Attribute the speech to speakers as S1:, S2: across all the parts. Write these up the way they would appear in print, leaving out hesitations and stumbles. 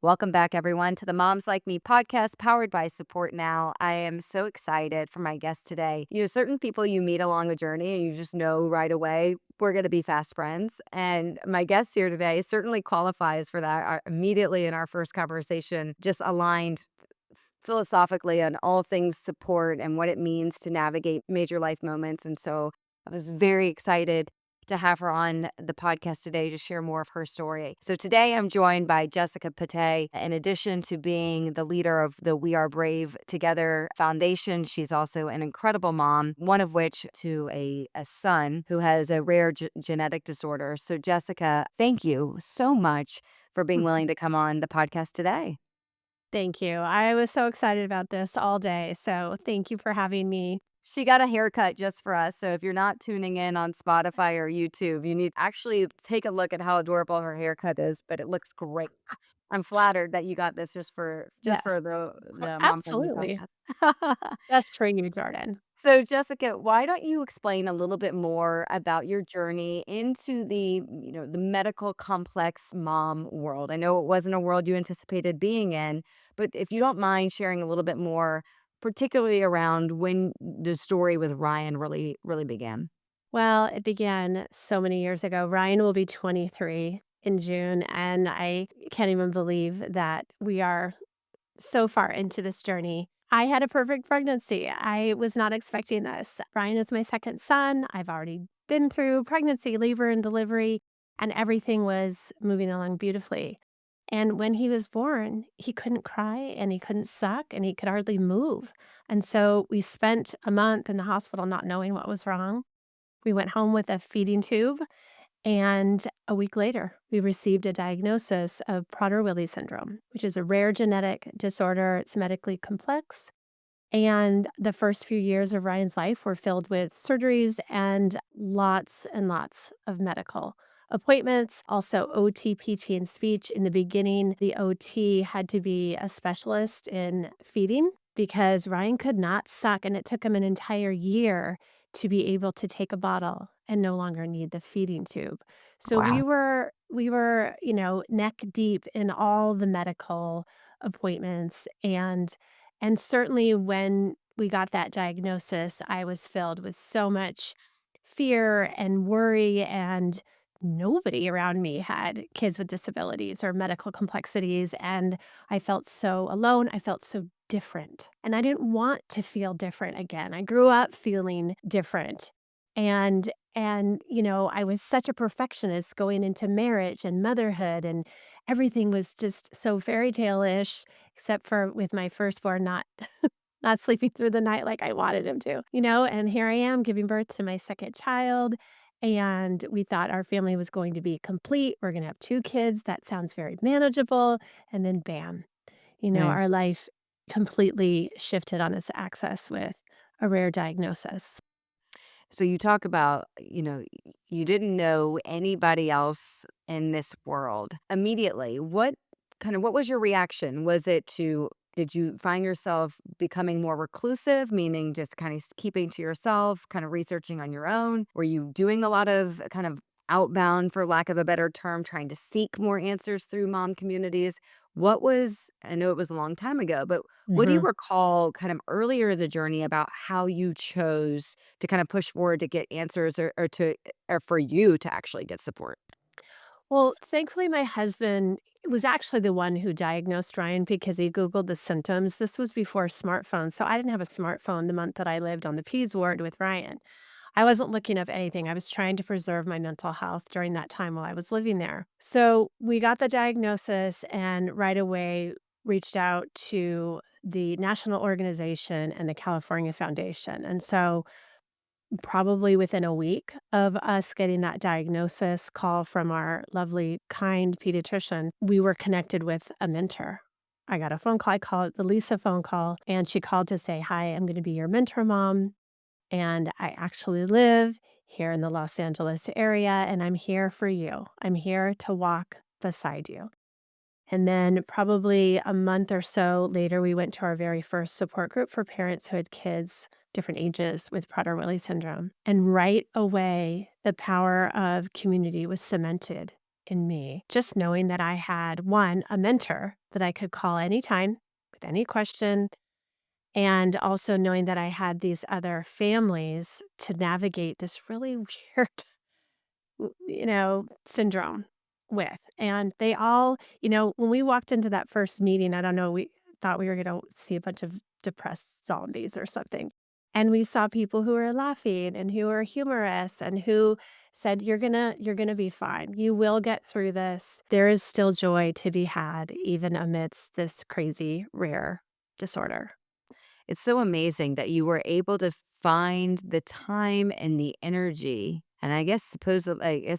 S1: Welcome back, everyone, to the Moms Like Me podcast powered by Support Now. I am so excited for my guest today. Certain people you meet along a journey and you just know right away we're going to be fast friends. And my guest here today certainly qualifies for that. Immediately in our first conversation, just aligned philosophically on all things support and what it means to navigate major life moments. And so I was very excited to have her on the podcast today to share more of her story. So today I'm joined by Jessica Patay. In addition to being the leader of the We Are Brave Together Foundation, she's also an incredible mom, one of which to a son who has a rare genetic disorder. So Jessica, thank you so much for being
S2: Mhm.
S1: willing to come on the podcast today.
S2: Thank you. I was so excited about this all day, so thank you for having me.
S1: She got a haircut just for us, so if you're not tuning in on Spotify or YouTube, you need to actually take a look at how adorable her haircut is, but it looks great. I'm flattered that you got this just for
S2: Yes,
S1: the Mom Friendly
S2: absolutely.
S1: podcast.
S2: Just for you, Jordan.
S1: So, Jessica, why don't you explain a little bit more about your journey into the medical complex mom world? I know it wasn't a world you anticipated being in, but if you don't mind sharing a little bit more, particularly around when the story with Ryan really began.
S2: Well, it began so many years ago. Ryan will be 23 in June, and I can't even believe that we are so far into this journey. I had a perfect pregnancy. I was not expecting this. Ryan is my second son. I've already been through pregnancy, labor, and delivery, and everything was moving along beautifully. And when he was born, he couldn't cry and he couldn't suck and he could hardly move. And so we spent a month in the hospital not knowing what was wrong. We went home with a feeding tube, and a week later, we received a diagnosis of Prader-Willi syndrome, which is a rare genetic disorder. It's medically complex. And the first few years of Ryan's life were filled with surgeries and lots of medical appointments, also OT, PT, and speech. In the beginning, the OT had to be a specialist in feeding because Ryan could not suck, and it took him an entire year to be able to take a bottle and no longer need the feeding tube. So
S1: Wow.
S2: we were neck deep in all the medical appointments and certainly when we got that diagnosis, I was filled with so much fear and worry, and nobody around me had kids with disabilities or medical complexities. And I felt so alone. I felt so different. And I didn't want to feel different again. I grew up feeling different. And I was such a perfectionist going into marriage and motherhood, and everything was just so fairy tale-ish, except for with my firstborn not sleeping through the night like I wanted him to. And here I am giving birth to my second child, and we thought our family was going to be complete. We're gonna have 2 kids, that sounds very manageable, and then bam,
S1: Right.
S2: our life completely shifted on its axis with a rare diagnosis.
S1: So you talk about, you didn't know anybody else in this world immediately. What was your reaction? Did you find yourself becoming more reclusive, meaning just kind of keeping to yourself, kind of researching on your own? Were you doing a lot of kind of outbound, for lack of a better term, trying to seek more answers through mom communities? I know it was a long time ago, but what do you
S2: Mhm.
S1: recall kind of earlier in the journey about how you chose to kind of push forward to get answers or for you to actually get support?
S2: Well, thankfully, my husband was actually the one who diagnosed Ryan because he Googled the symptoms. This was before smartphones, so I didn't have a smartphone the month that I lived on the peds ward with Ryan. I wasn't looking up anything. I was trying to preserve my mental health during that time while I was living there. So we got the diagnosis and right away reached out to the national organization and the California Foundation. And so probably within a week of us getting that diagnosis call from our lovely, kind pediatrician, we were connected with a mentor. I got a phone call. I called the Lisa phone call, and she called to say, "Hi, I'm going to be your mentor mom. And I actually live here in the Los Angeles area, and I'm here for you. I'm here to walk beside you." And then, probably a month or so later, we went to our very first support group for parents who had kids different ages with Prader-Willi syndrome. And right away, the power of community was cemented in me. Just knowing that I had, 1, a mentor that I could call anytime with any question, and also knowing that I had these other families to navigate this really weird, syndrome with. And they all, when we walked into that first meeting, I don't know, we thought we were going to see a bunch of depressed zombies or something. And we saw people who were laughing and who were humorous and who said, you're going to be fine. You will get through this. There is still joy to be had, even amidst this crazy, rare disorder.
S1: It's so amazing that you were able to find the time and the energy. And I guess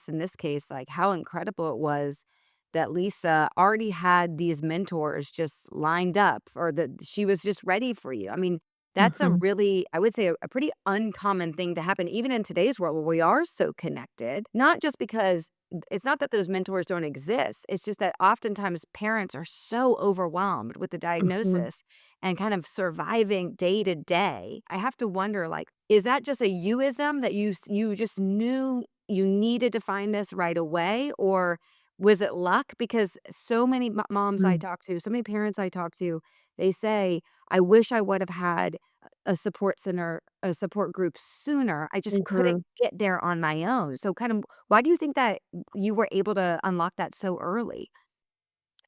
S1: in this case, like how incredible it was that Lisa already had these mentors just lined up or that she was just ready for you. I mean, that's a
S2: Mhm,
S1: really, I would say, a pretty uncommon thing to happen, even in today's world where we are so connected. Not just because it's not that those mentors don't exist, it's just that oftentimes parents are so overwhelmed with the
S2: mhm.
S1: diagnosis and kind of surviving day to day. I have to wonder, like, is that just a youism that you just knew you needed to find this right away, or was it luck? Because so many moms I
S2: Mm,
S1: talk to, so many parents I talk to, they say, "I wish I would have had a support center, a support group sooner. I just couldn't
S2: mhm.
S1: get there on my own." So, kind of, why do you think that you were able to unlock that so early?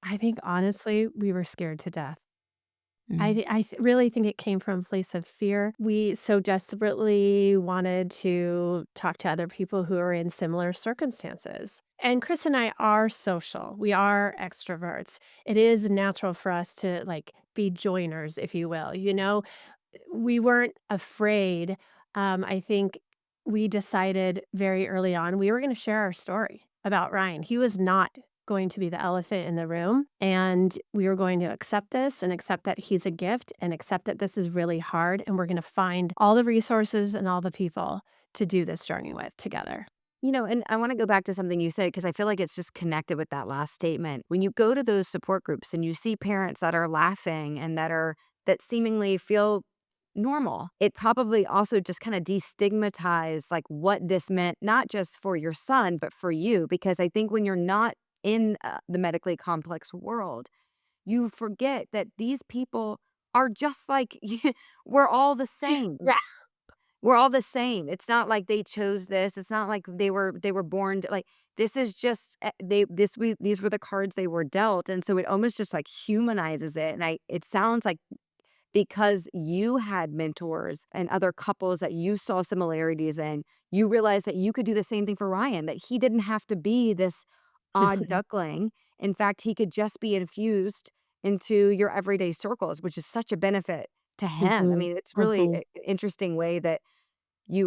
S2: I think honestly, we were scared to death.
S1: Mm.
S2: Really think it came from a place of fear. We so desperately wanted to talk to other people who are in similar circumstances. And Chris and I are social. We are extroverts. It is natural for us to like be joiners, if you will. We weren't afraid. I think we decided very early on we were going to share our story about Ryan. He was not going to be the elephant in the room. And we were going to accept this and accept that he's a gift and accept that this is really hard. And we're going to find all the resources and all the people to do this journey with together.
S1: And I wanna go back to something you said because I feel like it's just connected with that last statement. When you go to those support groups and you see parents that are laughing and that seemingly feel normal, it probably also just kinda destigmatized, like, what this meant, not just for your son, but for you, because I think when you're not in, the medically complex world, you forget that these people are just like we're all the same.
S2: Yeah.
S1: We're all the same. It's not like they chose this. It's not like they were born like this is just these were the cards they were dealt, and so it almost just like humanizes it. And it sounds like because you had mentors and other couples that you saw similarities in, you realized that you could do the same thing for Ryan, that he didn't have to be this odd duckling. In fact, he could just be infused into your everyday circles, which is such a benefit to him. I
S2: Mhm,
S1: mean, it's really
S2: mhm,
S1: a interesting way that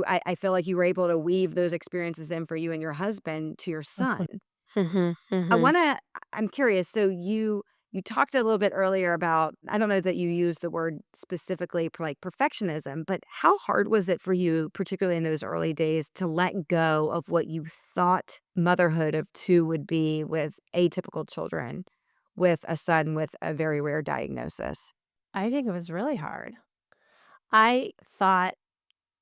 S1: I feel like you were able to weave those experiences in for you and your husband to your son.
S2: mhm, mhm,
S1: I
S2: mhm.
S1: wanna I'm curious, so you talked a little bit earlier about I don't know that you used the word specifically for, like, perfectionism, but how hard was it for you, particularly in those early days, to let go of what you thought motherhood of 2 would be with atypical children, with a son with a very rare diagnosis?
S2: I think it was really hard. I thought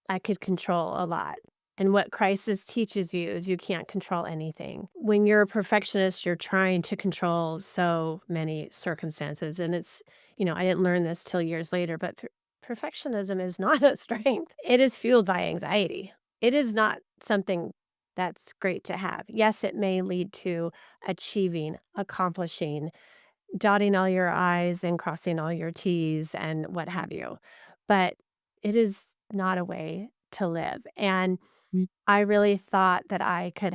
S2: I could control a lot. And what crisis teaches you is you can't control anything. When you're a perfectionist, you're trying to control so many circumstances. And I didn't learn this till years later, but perfectionism is not a strength. It is fueled by anxiety. It is not something that's great to have. Yes, it may lead to achieving, accomplishing, dotting all your I's and crossing all your T's and what have you. But it is not a way to live. And
S1: Mm.
S2: I really thought that I could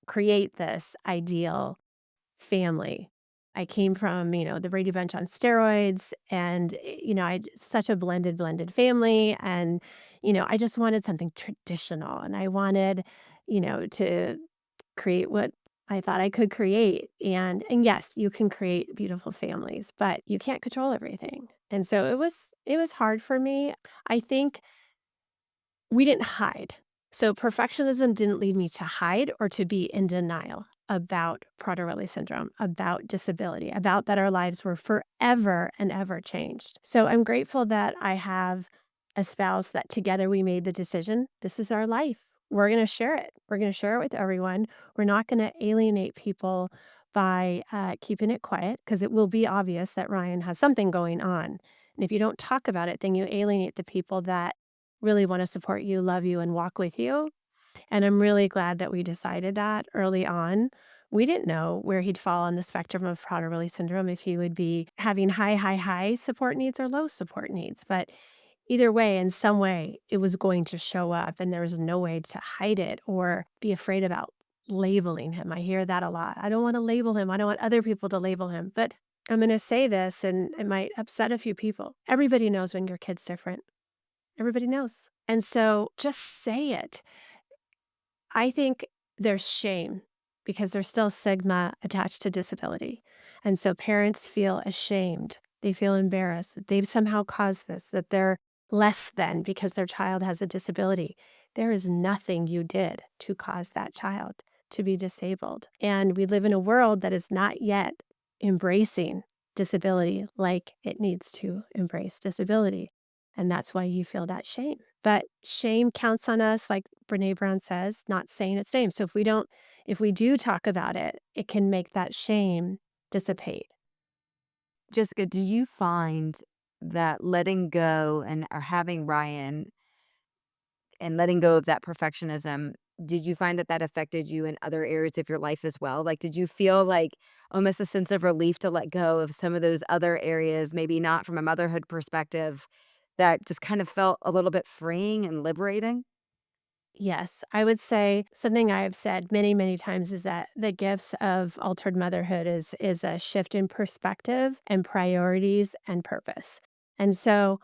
S2: create this ideal family. I came from, the Brady Bunch on steroids and, I had such a blended family. And, I just wanted something traditional and I wanted, to create what I thought I could create, and yes, you can create beautiful families, but you can't control everything, and so it was hard for me. I think we didn't hide. So perfectionism didn't lead me to hide or to be in denial about Prader-Willi syndrome, about disability, about that our lives were forever and ever changed. So I'm grateful that I have a spouse that together we made the decision, this is our life. We're going to share it. We're going to share it with everyone. We're not going to alienate people by keeping it quiet because it will be obvious that Ryan has something going on. And if you don't talk about it, then you alienate the people that really want to support you, love you, and walk with you. And I'm really glad that we decided that early on. We didn't know where he'd fall on the spectrum of Prader-Willi syndrome, if he would be having high, high, high support needs or low support needs. But either way, in some way, it was going to show up, and there was no way to hide it or be afraid about labeling him. I hear that a lot. I don't want to label him. I don't want other people to label him. But I'm going to say this, and it might upset a few people. Everybody knows when your kid's different. Everybody knows. And so just say it. I think there's shame because there's still stigma attached to disability. And so parents feel ashamed. They feel embarrassed that they've somehow caused this, that they're less than because their child has a disability. There is nothing you did to cause that child to be disabled. And we live in a world that is not yet embracing disability like it needs to embrace disability. And that's why you feel that shame. But shame counts on us, like Brene Brown says, not saying it's shame. So if we do talk about it, it can make that shame dissipate.
S1: Jessica, do you find that letting go and or having Ryan and letting go of that perfectionism, did you find that that affected you in other areas of your life as well? Like, did you feel like almost a sense of relief to let go of some of those other areas, maybe not from a motherhood perspective, that just kind of felt a little bit freeing and liberating?
S2: Yes, I would say something I have said many, many times is that the gifts of altered motherhood is a shift in perspective and priorities and purpose. And so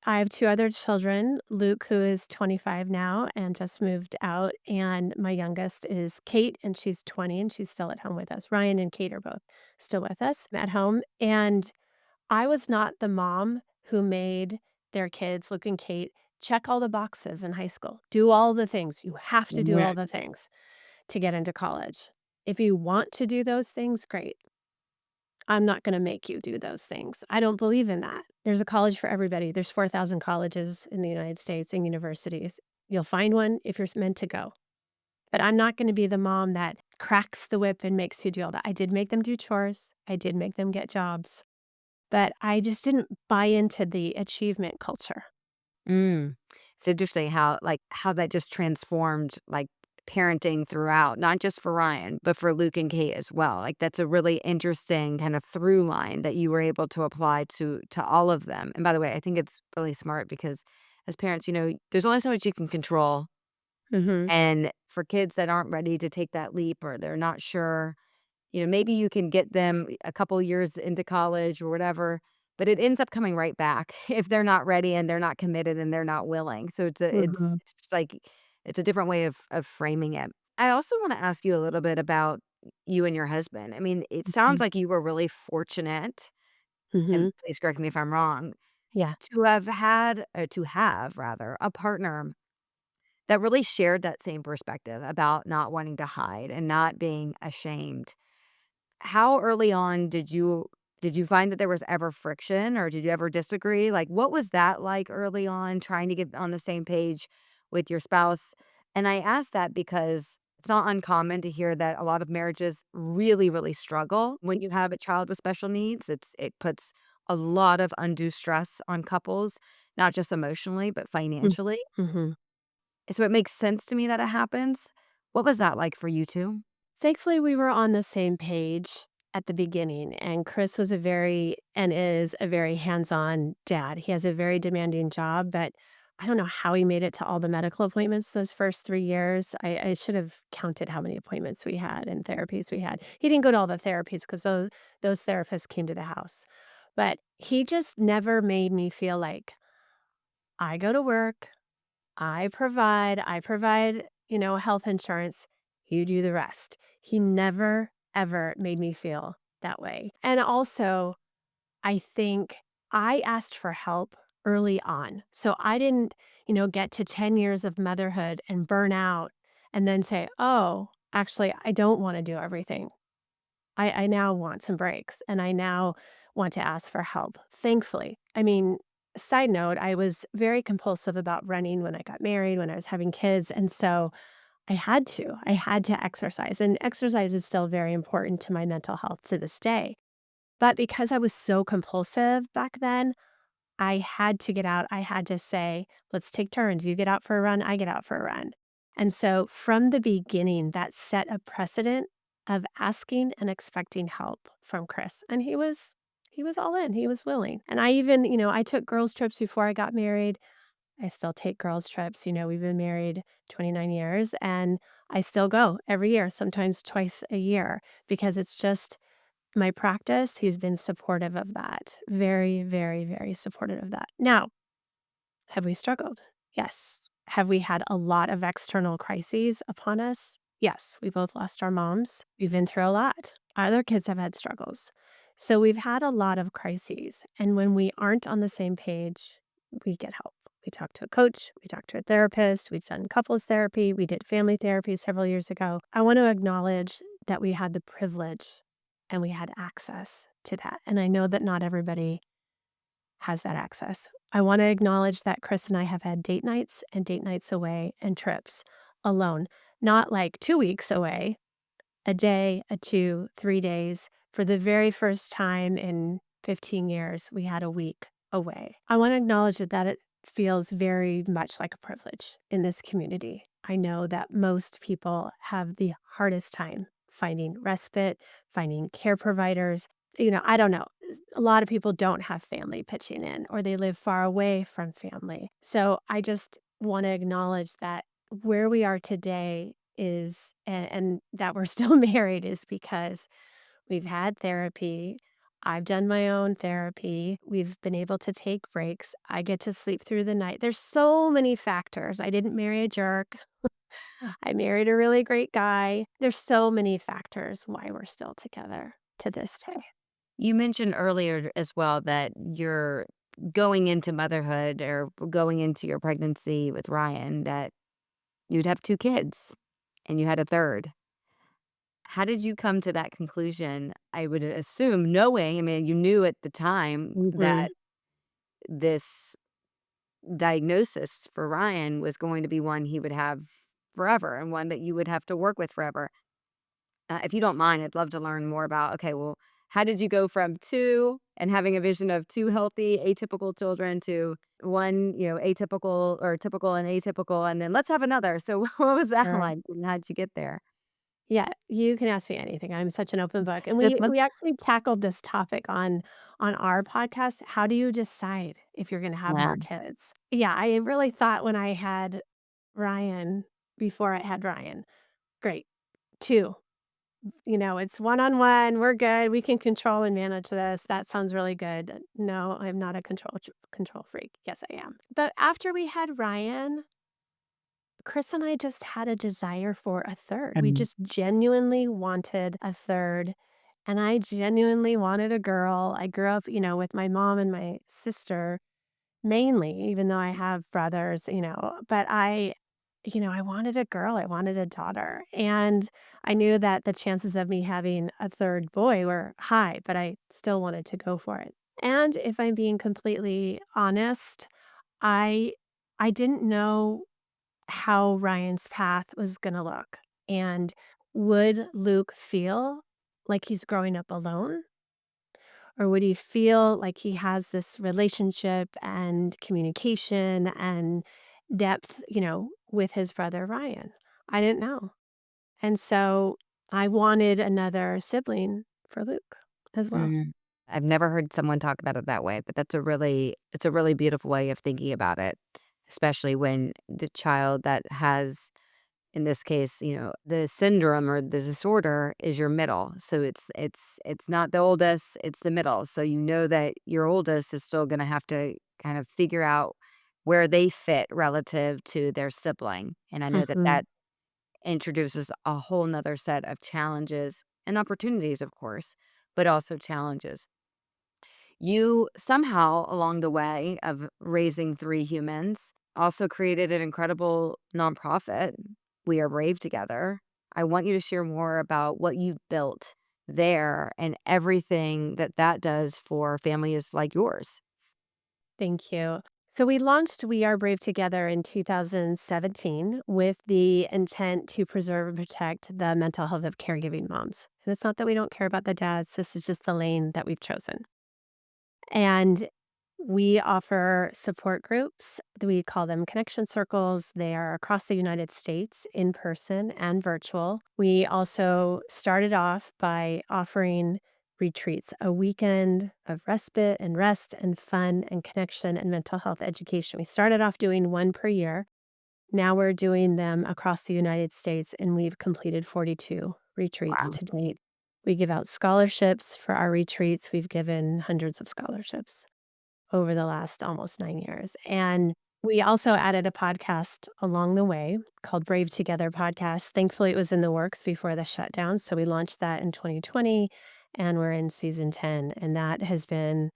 S2: I have 2 other children, Luke, who is 25 now and just moved out, and my youngest is Kate, and she's 20, and she's still at home with us. Ryan and Kate are both still with us at home, and I was not the mom who made their kids, Luke and Kate, check all the boxes in high school, do all the things. You have to do all
S1: Right.
S2: the things to get into college. If you want to do those things, great. I'm not gonna make you do those things. I don't believe in that. There's a college for everybody. There's 4,000 colleges in the United States and universities. You'll find one if you're meant to go. But I'm not gonna be the mom that cracks the whip and makes you do all that. I did make them do chores. I did make them get jobs, but I just didn't buy into the achievement culture.
S1: Mm. It's interesting how, like, how that just transformed, like, parenting throughout, not just for Ryan, but for Luke and Kate as well. Like, that's a really interesting kind of through line that you were able to apply to all of them. And by the way, I think it's really smart because as parents, there's only so much you can control.
S2: Mhm.
S1: And for kids that aren't ready to take that leap or they're not sure, maybe you can get them a couple years into college or whatever, but it ends up coming right back if they're not ready and they're not committed and they're not willing. So
S2: Mhm.
S1: it's just like it's a different way of framing it. I also want to ask you a little bit about you and your husband. I mean, it sounds
S2: Mhm.
S1: like you were really fortunate, and
S2: Mhm.
S1: please correct me if I'm wrong,
S2: Yeah.
S1: to have rather a partner that really shared that same perspective about not wanting to hide and not being ashamed. How early on did you find that there was ever friction or did you ever disagree? Like, what was that like early on trying to get on the same page with your spouse? And I ask that because it's not uncommon to hear that a lot of marriages really, really struggle when you have a child with special needs. It puts a lot of undue stress on couples, not just emotionally, but
S2: Mm.
S1: financially.
S2: Mhm.
S1: So it makes sense to me that it happens. What was that like for you 2?
S2: Thankfully, we were on the same page at the beginning, and Chris was a very and is a very hands-on dad. He has a very demanding job, but I don't know how he made it to all the medical appointments those first 3 years. I should have counted how many appointments we had and therapies we had. He didn't go to all the therapies because those therapists came to the house. But he just never made me feel like, "I go to work, I provide, health insurance. You do the rest." He never, ever made me feel that way. And also, I think I asked for help early on. So I didn't, get to 10 years of motherhood and burn out and then say, oh, actually, I don't want to do everything. I now want some breaks and I now want to ask for help, thankfully. I mean, side note, I was very compulsive about running when I got married, when I was having kids. And so I had to exercise, and exercise is still very important to my mental health to this day. But because I was so compulsive back then, I had to get out. I had to say, let's take turns. You get out for a run, I get out for a run. And so from the beginning, that set a precedent of asking and expecting help from Chris. And he was all in. He was willing. And I even, I took girls trips before I got married. I still take girls trips. We've been married 29 years and I still go every year, sometimes twice a year because it's just my practice. He's been supportive of that. Very, very, very supportive of that. Now, have we struggled? Yes. Have we had a lot of external crises upon us? Yes. We both lost our moms. We've been through a lot. Our other kids have had struggles. So we've had a lot of crises. And when we aren't on the same page, we get help. We talk to a coach, we talk to a therapist, we've done couples therapy, we did family therapy several years ago. I want to acknowledge that we had the privilege and we had access to that. And I know that not everybody has that access. I want to acknowledge that Chris and I have had date nights and date nights away and trips alone, not like 2 weeks away, a day, a 2, 3 days. For the very first time in 15 years, we had a week away. I want to acknowledge that it feels very much like a privilege in this community. I know that most people have the hardest time finding respite, finding care providers. I don't know. A lot of people don't have family pitching in or they live far away from family. So I just want to acknowledge that where we are today is and that we're still married is because we've had therapy. I've done my own therapy. We've been able to take breaks. I get to sleep through the night. There's so many factors. I didn't marry a jerk. I married a really great guy. There's so many factors why we're still together to this day.
S1: You mentioned earlier as well that you're going into motherhood or going into your pregnancy with Ryan, that you'd have 2 kids and you had a third. How did you come to that conclusion? I would assume knowing, I mean, you knew at the time
S2: Mhm.
S1: that this diagnosis for Ryan was going to be one he would have forever and one that you would have to work with forever. If you don't mind, I'd love to learn more about, okay, well, how did you go from 2 and having a vision of 2 healthy, atypical children to 1, atypical or typical and atypical, and then let's have another. So what was that
S2: Sure.
S1: like, and how'd you get there?
S2: Yeah, you can ask me anything. I'm such an open book. And we actually tackled this topic on our podcast. How do you decide if you're going to have
S1: Yeah.
S2: more kids? Yeah, I really thought when I had Ryan before I had Ryan, great. 2. It's one-on-one. We're good. We can control and manage this. That sounds really good. No, I'm not a control freak. Yes, I am. But after we had Ryan, Chris and I just had a desire for a third. We
S1: Mhm.
S2: just genuinely wanted a third, and I genuinely wanted a girl. I grew up, with my mom and my sister mainly, even though I have brothers, but I wanted a girl. I wanted a daughter, and I knew that the chances of me having a third boy were high, but I still wanted to go for it. And if I'm being completely honest, I I didn't know how Ryan's path was gonna look. And would Luke feel like he's growing up alone? Or would he feel like he has this relationship and communication and depth, with his brother Ryan? I didn't know. And so I wanted another sibling for Luke as well.
S1: Mhm. I've never heard someone talk about it that way, but it's a really beautiful way of thinking about it, especially when the child that has, in this case, the syndrome or the disorder is your middle. So it's not the oldest, it's the middle. So you know that your oldest is still gonna have to kind of figure out where they fit relative to their sibling. And I know that
S2: Mhm.
S1: that introduces a whole nother set of challenges and opportunities, of course, but also challenges. You somehow, along the way of raising 3 humans, also created an incredible nonprofit, We Are Brave Together. I want you to share more about what you've built there and everything that that does for families like yours.
S2: Thank you. So we launched We Are Brave Together in 2017 with the intent to preserve and protect the mental health of caregiving moms. And it's not that we don't care about the dads, this is just the lane that we've chosen. And we offer support groups. We call them connection circles. They are across the United States, in person and virtual. We also started off by offering retreats, a weekend of respite and rest and fun and connection and mental health education. We started off doing one per year. Now we're doing them across the United States, and we've completed 42 retreats
S1: Wow.
S2: to date. We give out scholarships for our retreats. We've given hundreds of scholarships over the last almost 9 years, and we also added a podcast along the way called Brave Together Podcast. Thankfully, it was in the works before the shutdown, so we launched that in 2020, and we're in season 10, and that has been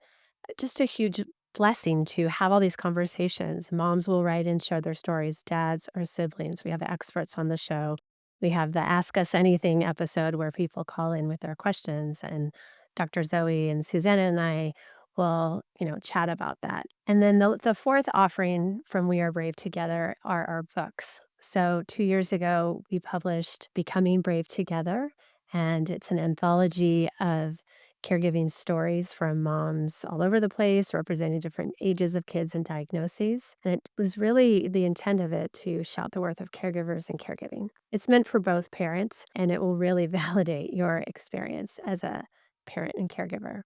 S2: just a huge blessing to have all these conversations. Moms will write and share their stories, dads or siblings. We have experts on the show. We have the Ask Us Anything episode where people call in with their questions, and Dr. Zoe and Susanna and I will, chat about that. And then the fourth offering from We Are Brave Together are our books. So 2 years ago, we published Becoming Brave Together, and it's an anthology of caregiving stories from moms all over the place, representing different ages of kids and diagnoses. And it was really the intent of it to shout the worth of caregivers and caregiving. It's meant for both parents, and it will really validate your experience as a parent and caregiver.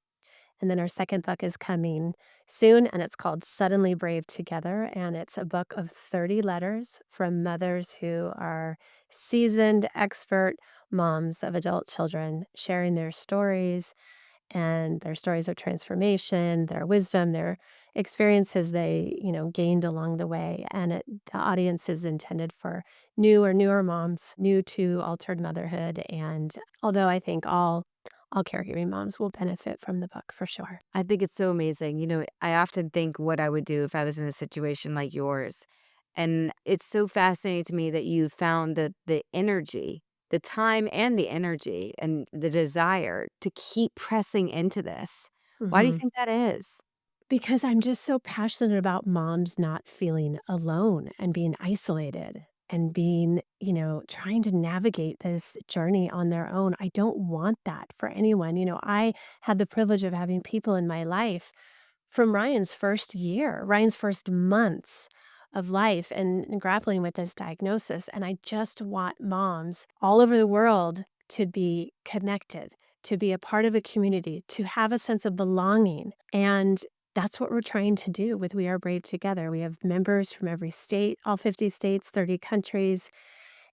S2: And then our second book is coming soon, and it's called Suddenly Brave Together. And it's a book of 30 letters from mothers who are seasoned, expert moms of adult children, sharing their stories and their stories of transformation, their wisdom, their experiences they, gained along the way. And the audience is intended for new or newer moms, new to altered motherhood. And although I think all caregiving moms will benefit from the book for sure.
S1: I think it's so amazing. I often think what I would do if I was in a situation like yours. And it's so fascinating to me that you found the energy, the time and the energy and the desire to keep pressing into this. Why do you
S2: Mhm.
S1: think that is?
S2: Because I'm just so passionate about moms not feeling alone and being isolated and being, trying to navigate this journey on their own. I don't want that for anyone. I had the privilege of having people in my life from Ryan's first year, Ryan's first months of life and grappling with this diagnosis. And I just want moms all over the world to be connected, to be a part of a community, to have a sense of belonging. And that's what we're trying to do with We Are Brave Together. We have members from every state, all 50 states, 30 countries,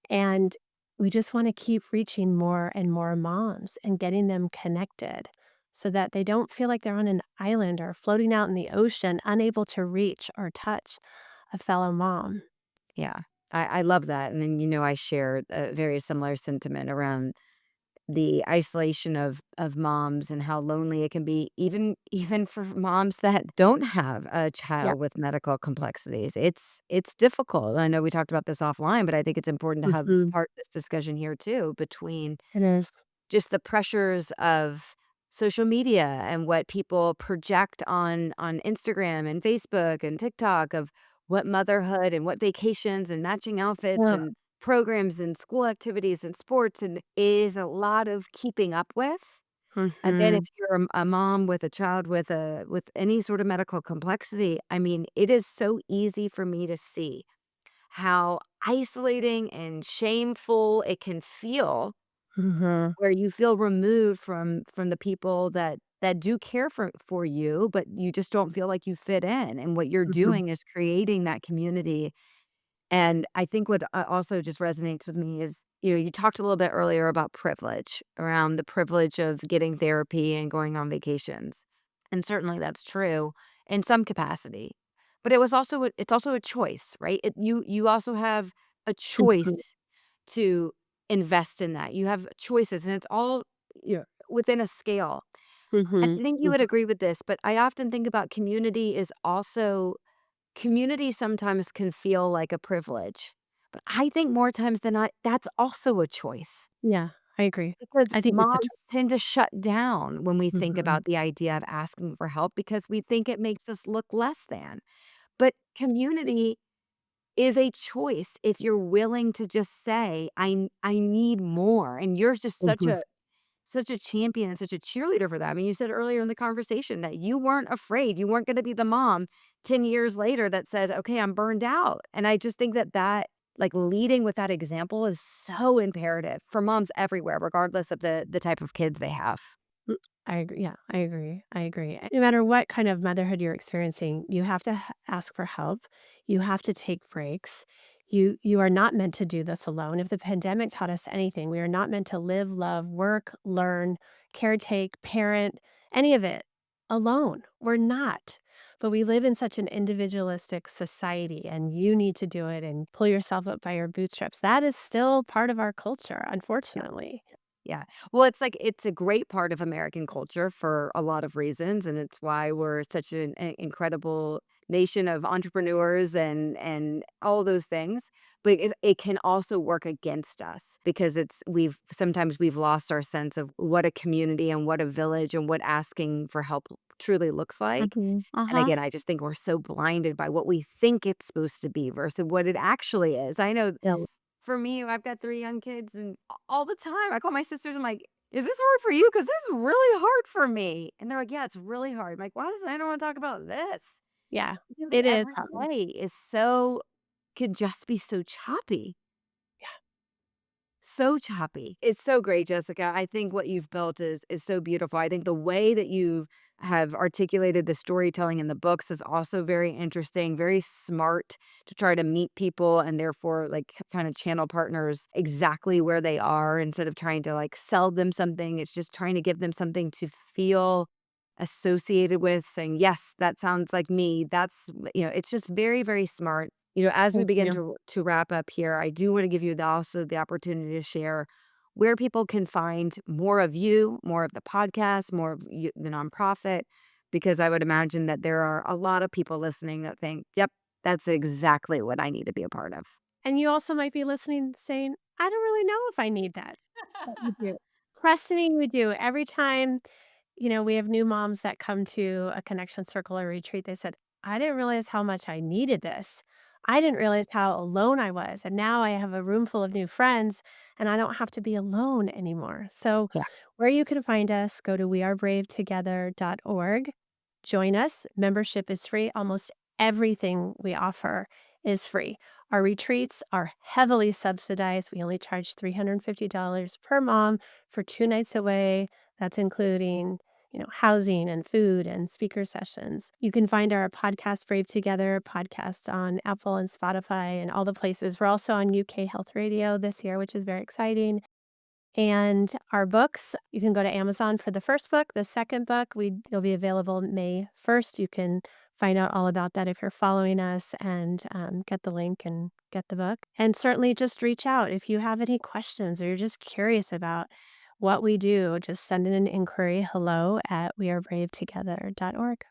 S2: and we just want to keep reaching more and more moms and getting them connected so that they don't feel like they're on an island or floating out in the ocean, unable to reach or touch a fellow mom.
S1: Yeah. I love that. And then, I share a very similar sentiment around the isolation of moms and how lonely it can be even for moms that don't have a
S2: Yeah.
S1: child with medical complexities. It's difficult. I know we talked about this offline, but I think it's important to have
S2: Mhm.
S1: part of this discussion here too between
S2: It is.
S1: just the pressures of social media and what people project on Instagram and Facebook and TikTok of what motherhood and what vacations and matching outfits
S2: Yeah.
S1: and programs and school activities and sports and is a lot of keeping up with. And then if
S2: Mhm.
S1: you're a mom with a child with any sort of medical complexity, I mean, it is so easy for me to see how isolating and shameful it can feel
S2: Mhm.
S1: where you feel removed from the people that do care for you, but you just don't feel like you fit in, and what you're
S2: Mhm.
S1: doing is creating that community, and I think what, also just resonates with me is, you talked a little bit earlier about privilege, around the privilege of getting therapy and going on vacations, and certainly that's true in some capacity, but it's also a choice, right? You also have a
S2: Mhm.
S1: choice to invest in that. You have choices, and it's all, within a scale. I
S2: Mhm.
S1: think you would
S2: Mhm.
S1: agree with this, but I often think about community sometimes can feel like a privilege, but I think more times than not, that's also a choice
S2: Yeah, I agree.
S1: because
S2: I think it's a
S1: moms tend to shut down when we think
S2: Mhm.
S1: about the idea of asking for help because we think it makes us look less than. But community is a choice if you're willing to just say, I need more." And you're just
S2: Mhm.
S1: such a champion and such a cheerleader for that. I mean, you said earlier in the conversation that you weren't afraid. You weren't gonna be the mom 10 years later that says, "Okay, I'm burned out." And I just think that like, leading with that example is so imperative for moms everywhere, regardless of the type of kids they have.
S2: Mm, I agree. Yeah, I agree. I agree. No matter what kind of motherhood you're experiencing, you have to ask for help. You have to take breaks. You are not meant to do this alone. If the pandemic taught us anything, we are not meant to live, love, work, learn, caretake, parent, any of it alone. We're not. But we live in such an individualistic society, and you need to do it and pull yourself up by your bootstraps. That is still part of our culture, unfortunately.
S1: Yeah. Well, it's like it's a great part of American culture for a lot of reasons, and it's why we're such an incredible nation of entrepreneurs and all those things. But it can also work against us because we've lost our sense of what a community and what a village and what asking for help truly looks like.
S2: Mhm.
S1: And
S2: Uh-huh.
S1: again, I just think we're so blinded by what we think it's supposed to be versus what it actually is. I know
S2: Yeah.
S1: for me, I've got 3 young kids, and all the time, I call my sisters, I'm like, "Is this hard for you? Because this is really hard for me." And they're like, "Yeah, it's really hard." I'm like, "Why doesn't anyone wanna talk about this?"
S2: Yeah.
S1: Because
S2: It is
S1: every
S2: hard.
S1: day is so could just be so choppy. So choppy. It's so great, Jessica. I think what you've built is so beautiful. I think the way that you have articulated the storytelling in the books is also very interesting, very smart to try to meet people and therefore like kind of channel partners exactly where they are instead of trying to like sell them something. It's just trying to give them something to feel associated with, saying, "Yes, that sounds like me." It's just very, very smart. As we
S2: Thank
S1: begin
S2: you.
S1: to wrap up here, I do want to give you also the opportunity to share where people can find more of you, more of the podcast, more of you, the nonprofit, because I would imagine that there are a lot of people listening that think, "Yep, that's exactly what I need to be a part of."
S2: And you also might be listening saying, "I don't really know if I need that." But you do. Trust me, you do. Every time, we have new moms that come to a connection circle or retreat, they said, "I didn't realize how much I needed this. I didn't realize how alone I was, and now I have a room full of new friends, and I don't have to be alone anymore." So,
S1: Yeah.
S2: where you can find us, go to wearebravetogether.org. Join us. Membership is free. Almost everything we offer is free. Our retreats are heavily subsidized. We only charge $350 per mom for 2 nights away. That's including, housing and food and speaker sessions. You can find our podcast Brave Together podcast on Apple and Spotify and all the places. We're also on UK Health Radio this year, which is very exciting. And our books, you can go to Amazon for the first book. The second book, it'll be available May 1st. You can find out all about that if you're following us and get the link and get the book. And certainly just reach out if you have any questions or you're just curious about what we do. Just send in an inquiry hello at wearebravetogether.org.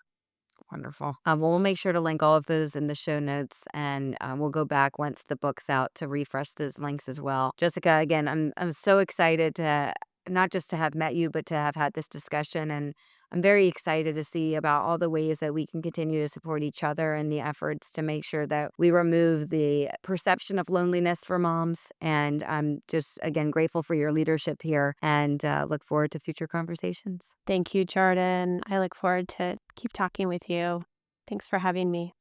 S1: Wonderful. Well, we'll make sure to link all of those in the show notes, and we'll go back once the book's out to refresh those links as well. Jessica, again, I'm so excited to not just to have met you, but to have had this discussion, and I'm very excited to see about all the ways that we can continue to support each other and the efforts to make sure that we remove the perception of loneliness for moms. And I'm just again grateful for your leadership here, and look forward to future conversations.
S2: Thank you, Jordan. I look forward to keep talking with you. Thanks for having me.